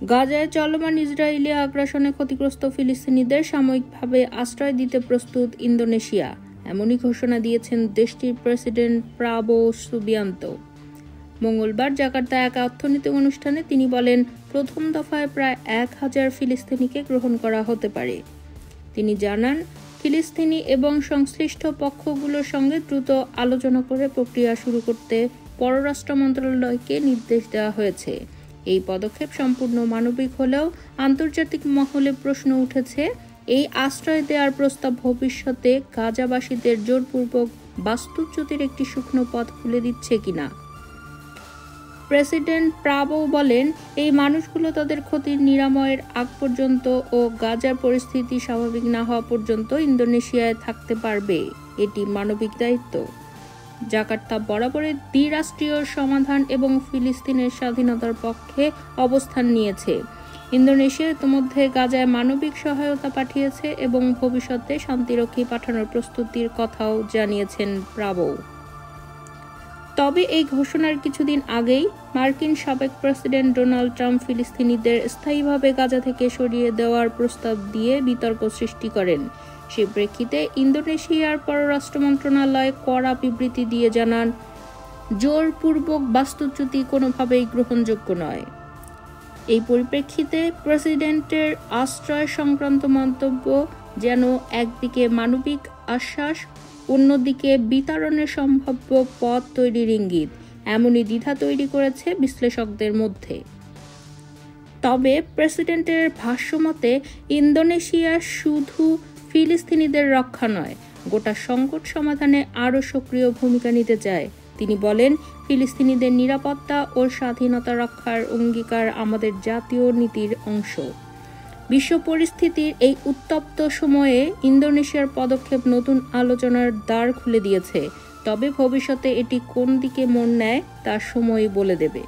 গাজায় চলমান ইসরায়েলি আগ্রাসনে ক্ষতিগ্রস্ত ফিলিস্তিনিদের সাময়িকভাবে আশ্রয় দিতে প্রস্তুত ইন্দোনেশিয়া, এমনই ঘোষণা দিয়েছেন দেশটির প্রেসিডেন্ট প্রাবোও সুবিয়ান্তো। মঙ্গলবার জাকার্তা এক অর্থনৈতিক অনুষ্ঠানে তিনি বলেন, প্রথম দফায় প্রায় 1000 ফিলিস্তিনিকে গ্রহণ করা হতে পারে। তিনি জানান, ফিলিস্তিনি এবং সংশ্লিষ্ট পক্ষগুলোর সঙ্গে দ্রুত আলোচনা করে প্রক্রিয়া শুরু করতে পররাষ্ট্র মন্ত্রণালয়কে নির্দেশ দেওয়া হয়েছে। এই পদক্ষেপ সম্পূর্ণ মানবিক হলেও আন্তর্জাতিক মহলে প্রশ্ন উঠেছে, এই আশ্রয় দেওয়ার প্রস্তাব ভবিষ্যতে গাজাবাসীদের জোরপূর্বক বাস্তুচ্যুতির একটি শুকনো পথ খুলে দিচ্ছে কিনা। প্রেসিডেন্ট প্রাবোও বলেন, এই মানুষগুলো তাদের ক্ষতির নিরাময়ের আগ পর্যন্ত ও গাজার পরিস্থিতি স্বাভাবিক না হওয়া পর্যন্ত ইন্দোনেশিয়ায় থাকতে পারবে। এটি মানবিক দায়িত্ব। জাকার্তা বরাবরই দ্বিরাষ্ট্রীয় সমাধান এবং ফিলিস্তিনের স্বাধীনতার পক্ষে অবস্থান নিয়েছে। ইন্দোনেশিয়া ইতিমধ্যে গাজায় মানবিক সহায়তা পাঠিয়েছে এবং ভবিষ্যতে শান্তিরক্ষী পাঠানোর প্রস্তুতির কথাও জানিয়েছেন প্রাবোও। তবে এই ঘোষণার কিছুদিন আগেই মার্কিন সাবেক প্রেসিডেন্ট ডোনাল্ড ট্রাম্প ফিলিস্তিনিদের স্থায়ীভাবে গাজা থেকে সরিয়ে দেওয়ার প্রস্তাব দিয়ে বিতর্ক সৃষ্টি করেন। সে প্রেক্ষিতে ইন্দোনেশিয়ার পররাষ্ট্র মন্ত্রণালয় কড়া বিবৃতি দিয়ে জানান, জোরপূর্বক বাস্তুচ্যুতি কোনোভাবেই গ্রহণযোগ্য নয়। এই পরিপ্রেক্ষিতে প্রেসিডেন্টের আশ্রয় সংক্রান্ত মন্তব্য যেন একদিকে মানবিক আশ্বাস, অন্যদিকে বিতরণের সম্ভাব্য পথ তৈরির ইঙ্গিত, এমনই দ্বিধা তৈরি করেছে বিশ্লেষকদের মধ্যে। তবে প্রেসিডেন্টের ভাষ্যমতে ইন্দোনেশিয়া শুধু ফিলিস্তিনিদের রক্ষা নয়, গোটা সংকট সমাধানে আরও সক্রিয় ভূমিকা নিতে চায়। তিনি বলেন, ফিলিস্তিনিদের নিরাপত্তা ও স্বাধীনতা রক্ষার অঙ্গীকার আমাদের জাতীয় নীতির অংশ। বিশ্ব পরিস্থিতির এই উত্তপ্ত সময়ে ইন্দোনেশিয়ার পদক্ষেপ নতুন আলোচনার দ্বার খুলে দিয়েছে। তবে ভবিষ্যতে এটি কোন দিকে মোড় নেয় তা সময়ই বলে দেবে।